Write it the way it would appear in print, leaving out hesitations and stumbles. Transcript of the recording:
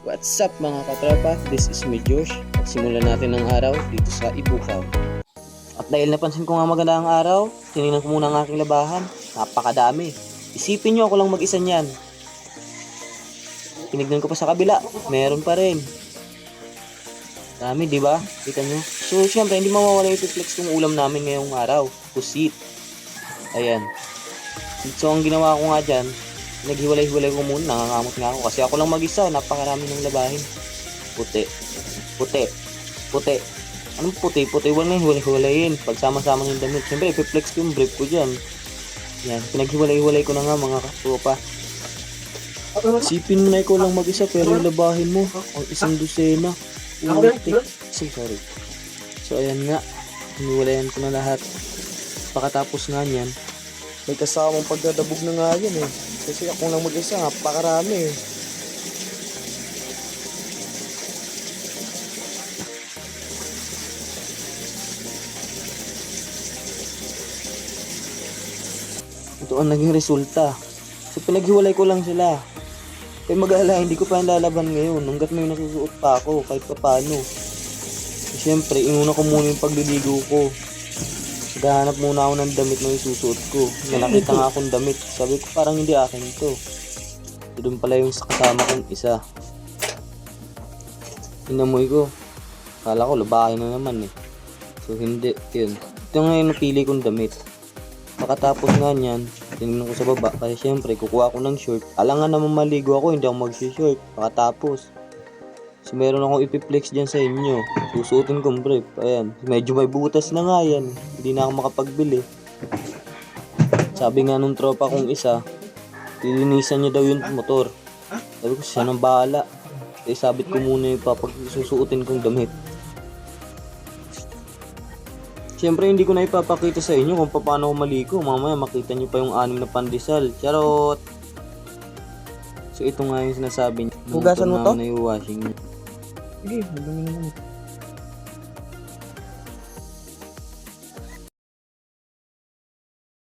What's up mga katropa? This is me Josh at simulan natin ang araw dito sa Ibukaw. At dahil napansin ko nga maganda ang araw, tinignan ko muna ang aking labahan. Napakadami. Isipin nyo ako lang mag-isa niyan. Tinignan ko pa sa kabila, meron pa rin. Dami, di ba? Kita nyo? So, syempre, hindi mawawala yung flex ng ulam namin ngayong araw. Pusit. Ayan. So, ang ginawa ko nga dyan, naghiwalay-hiwalay ko muna, nangangamot nga ako kasi ako lang mag-isa, napakarami ng labahin. Puti, puti, puti. Anong puti? Puti, wala nga hiwalay-hiwalayin. Pagsama-sama ng damit, siyempre ipiplex ko yung brief ko dyan. Yan, pinaghiwalay-hiwalay ko na nga mga katropa. Sipin mo na ikaw lang mag-isa pero yung labahin mo, ang isang dosena. Sorry. So ayan nga, hiniwalayan ko na lahat. Pagkatapos nga niyan, may kasamang pagdadabog na nga yan eh. Kasi ako lang mag-isa, napakarami eh. Ito ang naging resulta. So pinaghiwalay ko lang sila. Kaya mag-alala, hindi ko pa yung lalaban ngayon. Hanggat may nasusuot pa ako, kahit pa paano. Siyempre, inuna ko muna yung pagliligo ko. Gahanap muna ako ng damit na isusuot ko. May nakita nga akong damit. Sabi ko parang hindi akin to. Doon pala yung kasama kong isa. Inamoy ko. Kala ko labahin na naman eh. So hindi. Yun. Ito nga yung napili kong damit. Pagkatapos nga niyan, tinignan ko sa baba. Kasi syempre kukuha ko ng short. Alangan naman maligo ako, hindi ako mag-short. Pagkatapos. So meron akong ipiplex dyan sa inyo. Susuotin kong brief. Ayan. Medyo may butas na nga yan. Hindi na ako makapagbili. Sabi nga nung tropa kong isa, lilinisan niya daw yung motor. Sabi ko siya nang bahala. Kaya sabit ko muna yung susuotin kong damit. Siyempre hindi ko na ipapakita sa inyo kung paano ako maligo. Mamaya makita nyo pa yung 6 na pandesal. Charot! So ito nga yung sinasabi niya. Hugasan mo to? Na yung washing. Sige, madami na lang.